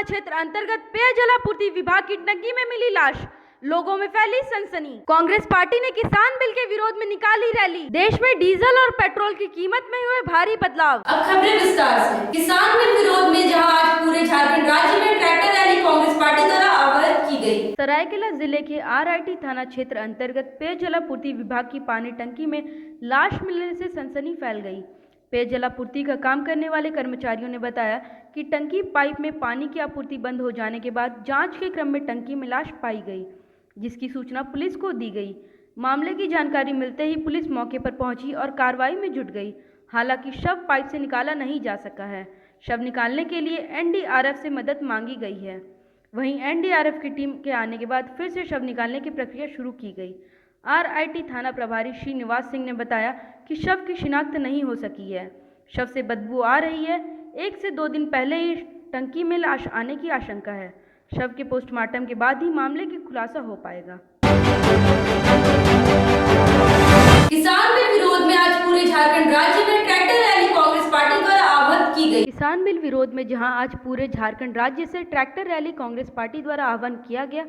थाना क्षेत्र अंतर्गत पेयजल आपूर्ति विभाग की टंकी में मिली लाश, लोगों में फैली सनसनी। कांग्रेस पार्टी ने किसान बिल के विरोध में निकाली रैली। देश में डीजल और पेट्रोल की कीमत में हुए भारी बदलाव। अब खबरें विस्तार से। किसान बिल विरोध में जहां आज पूरे झारखंड राज्य में ट्रैक्टर रैली कांग्रेस पार्टी द्वारा आयोजित की गई। सरायकेला जिले के RIT थाना क्षेत्र अंतर्गत पेयजल आपूर्ति विभाग की पानी टंकी में लाश मिलने से सनसनी फैल गई। पेयजल आपूर्ति का काम करने वाले कर्मचारियों ने बताया कि टंकी पाइप में पानी की आपूर्ति बंद हो जाने के बाद जांच के क्रम में टंकी में लाश पाई गई, जिसकी सूचना पुलिस को दी गई। मामले की जानकारी मिलते ही पुलिस मौके पर पहुंची और कार्रवाई में जुट गई। हालांकि शव पाइप से निकाला नहीं जा सका है। शव निकालने के लिए NDRF से मदद मांगी गई है। वहीं NDRF की टीम के आने के बाद फिर से शव निकालने की प्रक्रिया शुरू की गई। RIT थाना प्रभारी श्रीनिवास सिंह ने बताया कि शव की शिनाख्त नहीं हो सकी है। शव से बदबू आ रही है। 1 से 2 दिन पहले ही टंकी में लाश आने की आशंका है। शव के पोस्टमार्टम के बाद ही मामले की खुलासा हो पाएगा। किसान बिल विरोध में आज पूरे झारखंड राज्य में ट्रैक्टर रैली कांग्रेस पार्टी द्वारा आयोजित की गई। किसान बिल विरोध में जहां आज पूरे झारखंड राज्य से ट्रैक्टर रैली कांग्रेस पार्टी द्वारा आह्वान किया गया,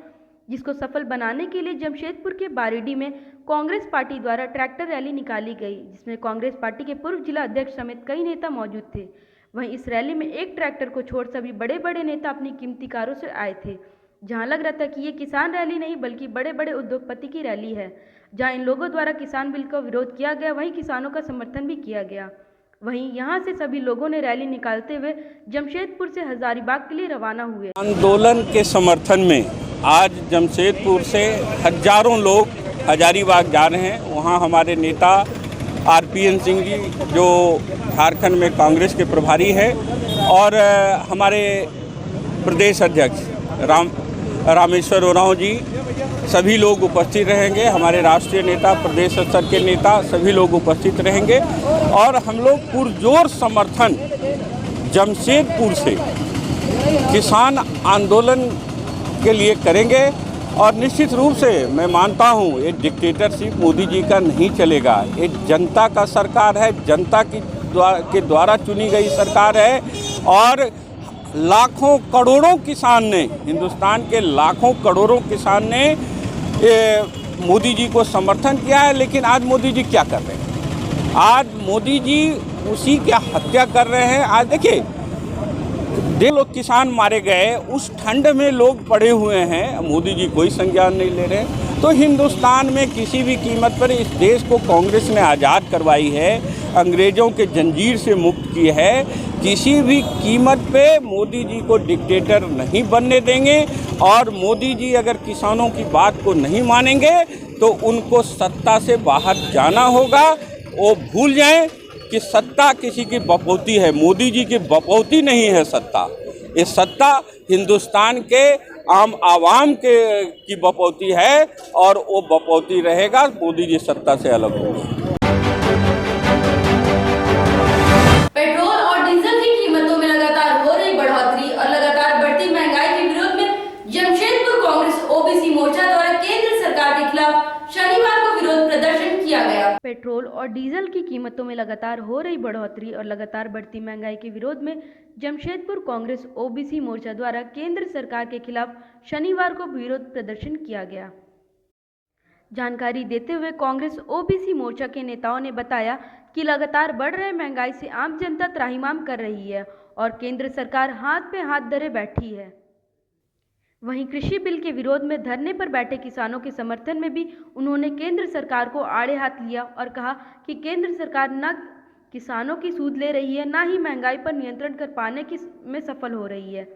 जिसको सफल बनाने के लिए जमशेदपुर के बारिडी में कांग्रेस पार्टी द्वारा ट्रैक्टर रैली निकाली गई, जिसमें कांग्रेस पार्टी के पूर्व जिला अध्यक्ष समेत कई नेता मौजूद थे। वहीं इस रैली में एक ट्रैक्टर को छोड़ सभी बड़े बड़े नेता अपनी कीमती कारों से आए थे। जहां लग रहा था कि ये किसान रैली नहीं बल्कि बड़े बड़े उद्योगपति की रैली है। जहां इन लोगों द्वारा किसान बिल का विरोध किया गया, वहीं किसानों का समर्थन भी किया गया। वहीं यहां से सभी लोगों ने रैली निकालते हुए जमशेदपुर से हजारीबाग के लिए रवाना हुए। आंदोलन के समर्थन में आज जमशेदपुर से हजारों लोग हजारीबाग जा रहे हैं। वहां हमारे नेता RPN सिंह जी, जो झारखंड में कांग्रेस के प्रभारी है, और हमारे प्रदेश अध्यक्ष रामेश्वर उरांव जी, सभी लोग उपस्थित रहेंगे। हमारे राष्ट्रीय नेता, प्रदेश स्तर के नेता, सभी लोग उपस्थित रहेंगे। और हम लोग पुरजोर समर्थन जमशेदपुर से किसान आंदोलन के लिए करेंगे। और निश्चित रूप से मैं मानता हूँ ये डिक्टेटरशिप मोदी जी का नहीं चलेगा। ये जनता का सरकार है, जनता के द्वारा चुनी गई सरकार है। और लाखों करोड़ों किसान ने, हिंदुस्तान के लाखों करोड़ों किसान ने मोदी जी को समर्थन किया है। लेकिन आज मोदी जी क्या कर रहे हैं? आज मोदी जी उसी की हत्या कर रहे हैं। आज देखिए, 1.5 लोग किसान मारे गए, उस ठंड में लोग पड़े हुए हैं, मोदी जी कोई संज्ञान नहीं ले रहे। तो हिंदुस्तान में किसी भी कीमत पर इस देश को कांग्रेस ने आज़ाद करवाई है, अंग्रेज़ों के जंजीर से मुक्त की है। किसी भी कीमत पे मोदी जी को डिक्टेटर नहीं बनने देंगे। और मोदी जी अगर किसानों की बात को नहीं मानेंगे तो उनको सत्ता से बाहर जाना होगा। वो भूल जाएं कि सत्ता किसी की बपौती है, मोदी जी की बपौती नहीं है सत्ता। ये सत्ता हिंदुस्तान के आम आवाम की बपौती है और वो बपौती रहेगा। मोदी जी सत्ता से अलग होंगे। पेट्रोल और डीजल की कीमतों में लगातार हो रही बढ़ोतरी और लगातार बढ़ती महंगाई के विरोध में जमशेदपुर कांग्रेस OBC मोर्चा द्वारा केंद्र सरकार के खिलाफ शनिवार को विरोध प्रदर्शन किया गया। पेट्रोल और डीजल की कीमतों में लगातार हो रही बढ़ोतरी और लगातार बढ़ती महंगाई के विरोध में जमशेदपुर कांग्रेस OBC मोर्चा द्वारा केंद्र सरकार के खिलाफ शनिवार को विरोध प्रदर्शन किया गया। जानकारी देते हुए कांग्रेस OBC मोर्चा के नेताओं ने बताया कि लगातार बढ़ रहे महंगाई से आम जनता त्राहिमाम कर रही है और केंद्र सरकार हाथ पे हाथ धरे बैठी है। वहीं कृषि बिल के विरोध में धरने पर बैठे किसानों के समर्थन में भी उन्होंने केंद्र सरकार को आड़े हाथ लिया और कहा कि केंद्र सरकार न किसानों की सूद ले रही है, न ही महंगाई पर नियंत्रण कर पाने में सफल हो रही है।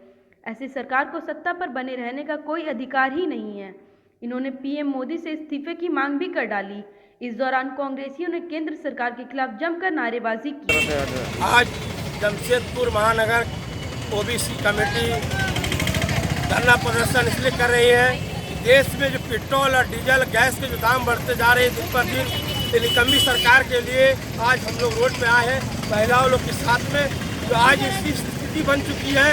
ऐसी सरकार को सत्ता पर बने रहने का कोई अधिकार ही नहीं है। इन्होंने PM मोदी से इस्तीफे की मांग भी कर डाली। इस दौरान कांग्रेसियों ने केंद्र सरकार के खिलाफ जमकर नारेबाजी की। आज जमशेदपुर महानगर OBC कमेटी धरना प्रदर्शन इसलिए कर रही है कि देश में जो पेट्रोल और डीजल गैस के जो दाम बढ़ते जा रहे हैं दिन पर दिन, निकम्मी सरकार के लिए आज हम लोग रोड पे आए हैं महिलाओं लोग के साथ में। जो आज इसकी स्थिति बन चुकी है,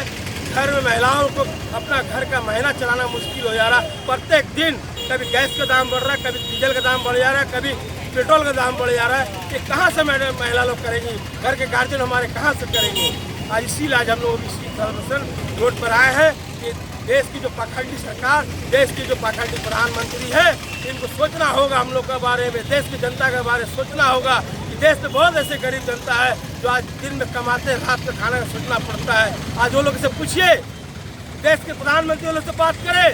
घर में महिलाओं को अपना घर का महीना चलाना मुश्किल हो जा रहा। प्रत्येक दिन कभी गैस का दाम बढ़ रहा है, कभी डीजल का दाम बढ़ जा रहा है, कभी पेट्रोल का दाम बढ़ जा रहा है। ये कहाँ से महिला लोग करेंगी? घर के गार्जियन हमारे कहाँ से करेंगे? आज इसीलिए आज हम लोग ओबीसी सर्वेक्षण रोड पर आए हैं कि देश की जो पाखंडी सरकार, देश की जो पाखंडी प्रधानमंत्री है, इनको सोचना होगा हम लोग के बारे में, देश की जनता के बारे में सोचना होगा कि देश में बहुत ऐसे गरीब जनता है जो आज दिन में कमाते हैं, रात में खाने का सोचना पड़ता है। आज वो लोग से पूछिए, देश के प्रधानमंत्री लोग से बात करें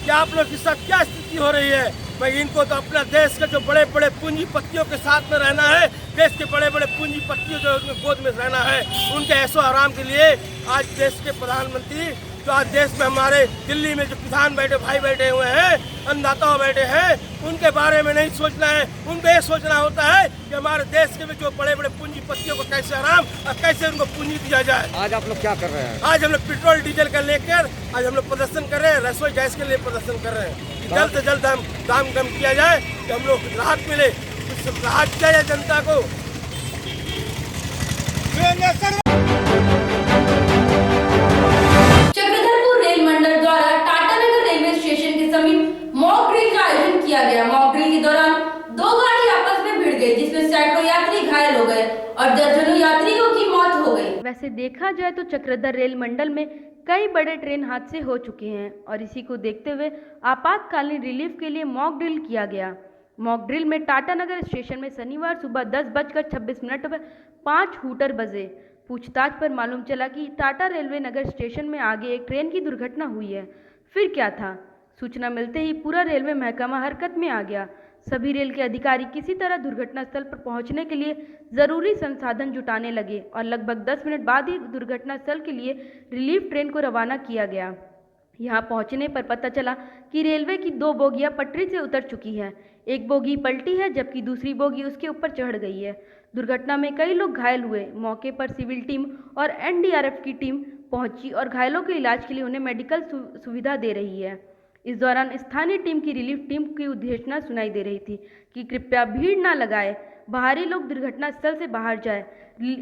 कि आप लोग के साथ क्या स्थिति हो रही है। भाई इनको तो अपना देश के जो बड़े बड़े पूंजीपतियों के साथ में रहना है, देश के बड़े बड़े पूंजीपतियों जो उनके गोद में रहना है, उनके ऐशो आराम के लिए आज देश के प्रधानमंत्री जो आज देश में हमारे दिल्ली में जो किसान बैठे भाई बैठे हुए हैं, अन्नदाता बैठे हैं, उनके बारे में नहीं सोचना है। उनको ये सोचना होता है कि हमारे देश के जो बड़े बड़े पूंजीपतियों को कैसे आराम और कैसे उनको पूंजी दिया जाए। आज आप लोग क्या कर रहे हैं? आज हम लोग पेट्रोल डीजल का लेकर आज हम लोग प्रदर्शन कर रहे हैं, रसोई गैस के लिए प्रदर्शन कर रहे हैं कि जल्द से जल्द हम दाम कम किया जाए, कि हम लोग राहत मिले, राहत किया जाए जनता को। चक्रधरपुर रेल मंडल द्वारा टाटानगर रेलवे स्टेशन के समीप मॉक ड्रिल का आयोजन किया गया। मॉक ड्रिल के दौरान दो गाड़ी आपस में भिड़ गई, जिसमें सैकड़ों यात्री घायल हो गए और दर्जनों यात्रियों की मौत हो गई। वैसे देखा जाए तो चक्रधर रेल मंडल में कई बड़े ट्रेन हादसे हो चुके हैं और इसी को देखते हुए आपातकालीन रिलीफ के लिए मॉक ड्रिल किया गया। मॉक ड्रिल में टाटानगर स्टेशन में शनिवार सुबह 10:26 पर 5 हूटर बजे। पूछताछ पर मालूम चला कि टाटा रेलवे नगर स्टेशन में आगे एक ट्रेन की दुर्घटना हुई है। फिर क्या था? सूचना मिलते ही पूरा रेलवे महकमा हरकत में आ गया। सभी रेल के अधिकारी किसी तरह दुर्घटना स्थल पर पहुंचने के लिए ज़रूरी संसाधन जुटाने लगे और लगभग 10 मिनट बाद ही दुर्घटना स्थल के लिए रिलीफ ट्रेन को रवाना किया गया। यहां पहुंचने पर पता चला कि रेलवे की 2 बोगियां पटरी से उतर चुकी हैं। एक बोगी पलटी है जबकि दूसरी बोगी उसके ऊपर चढ़ गई है। दुर्घटना में कई लोग घायल हुए। मौके पर सिविल टीम और एनडीआरएफ की टीम पहुंची और घायलों के इलाज के लिए उन्हें मेडिकल सुविधा दे रही है। इस दौरान स्थानीय टीम की रिलीफ टीम की उद्घोषणा सुनाई दे रही थी कि कृपया भीड़ न लगाए, बाहरी लोग दुर्घटना स्थल से बाहर जाए,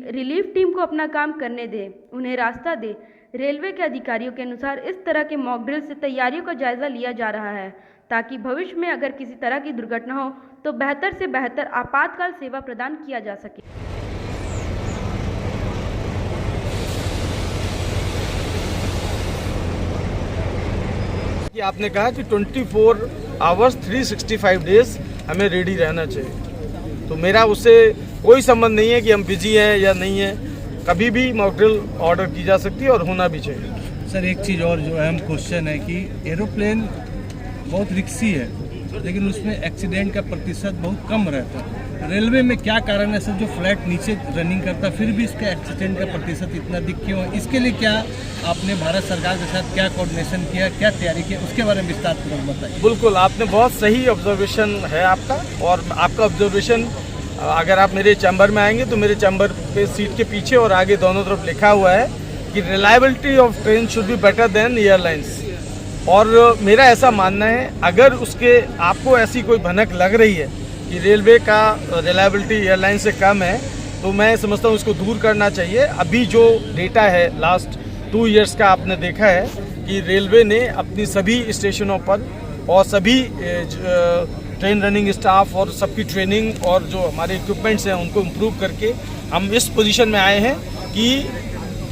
रिलीफ टीम को अपना काम करने दे, उन्हें रास्ता दे। रेलवे के अधिकारियों के अनुसार इस तरह के मॉक ड्रिल से तैयारियों का जायजा लिया जा रहा है ताकि भविष्य में अगर किसी तरह की दुर्घटना हो तो बेहतर से बेहतर आपातकाल सेवा प्रदान किया जा सके। कि आपने कहा कि 24 आवर्स 365 डेज हमें रेडी रहना चाहिए, तो मेरा उससे कोई संबंध नहीं है कि हम बिजी हैं या नहीं है। कभी भी मॉक ड्रिल ऑर्डर की जा सकती है और होना भी चाहिए। सर एक चीज़ और जो अहम क्वेश्चन है कि एरोप्लेन बहुत रिक्सी है लेकिन उसमें एक्सीडेंट का प्रतिशत बहुत कम रहता है। रेलवे में क्या कारण है सर जो फ्लैट नीचे रनिंग करता है फिर भी इसका एक्सीडेंट का प्रतिशत इतना दिख क्यों है? इसके लिए क्या आपने भारत सरकार के साथ क्या कोऑर्डिनेशन किया, क्या तैयारी की, उसके बारे में विस्तारपूर्वक बताइए। बिल्कुल, आपने बहुत सही ऑब्जर्वेशन है आपका, और आपका ऑब्जर्वेशन अगर आप मेरे चैम्बर में आएंगे तो मेरे चैम्बर पे सीट के पीछे और आगे दोनों तरफ लिखा हुआ है कि reliability of train should be better than airlines. और मेरा ऐसा मानना है अगर उसके आपको ऐसी कोई भनक लग रही है कि रेलवे का रिलायबिलिटी एयरलाइन से कम है तो मैं समझता हूँ उसको दूर करना चाहिए। अभी जो डेटा है लास्ट 2 इयर्स का आपने देखा है कि रेलवे ने अपनी सभी स्टेशनों पर और सभी ट्रेन रनिंग स्टाफ और सबकी ट्रेनिंग और जो हमारे इक्विपमेंट्स हैं उनको इम्प्रूव करके हम इस पोजीशन में आए हैं कि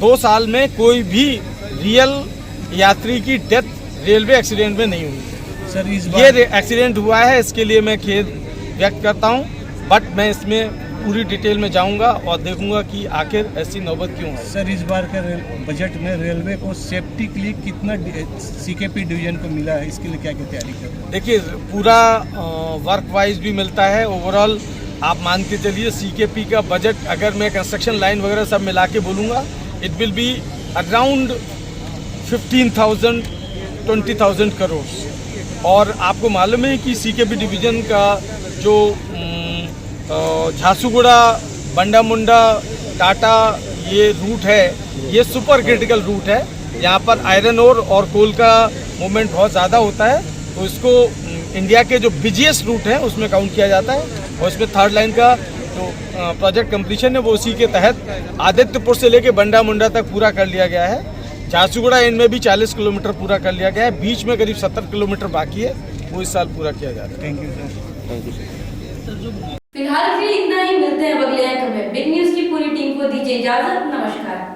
2 साल में कोई भी रियल यात्री की डेथ रेलवे एक्सीडेंट में नहीं हुई। सर इस ये एक्सीडेंट हुआ है, इसके लिए मैं खेद व्यक्त करता हूं, बट मैं इसमें पूरी डिटेल में जाऊंगा और देखूंगा कि आखिर ऐसी नौबत क्यों है। सर इस बार का बजट में रेलवे को सेफ्टी के लिए कितना सीकेपी डिवीजन को मिला है, इसके लिए क्या क्या तैयारी कर रहे हैं? देखिए पूरा वर्क वाइज भी मिलता है। ओवरऑल आप मान के चलिए सीकेपी का बजट अगर मैं कंस्ट्रक्शन लाइन वगैरह सब मिला के बोलूँगा it will be around 15,000-20,000 crore. और आपको मालूम है कि सीकेपी डिवीज़न का जो झारसुगुड़ा बंडा मुंडा टाटा ये रूट है, ये सुपर क्रिटिकल रूट है। यहाँ पर आयरन ओर और कोल का मूवमेंट बहुत ज़्यादा होता है, तो इसको इंडिया के जो बिजिएस्ट रूट हैं उसमें काउंट किया जाता है। और इसमें 3rd लाइन का जो प्रोजेक्ट कंप्लीशन है वो उसी के तहत आदित्यपुर से लेके बंडा मुंडा तक पूरा कर लिया गया है। झारसुगुड़ा एंड में भी 40 किलोमीटर पूरा कर लिया गया है। बीच में करीब 70 किलोमीटर बाकी है, वो इस साल पूरा किया जा रहा है। Thank you sir. फिलहाल के लिए इतना ही, मिलते हैं अगले अंक में। बिग न्यूज की पूरी टीम को दीजिए इजाजत। नमस्कार।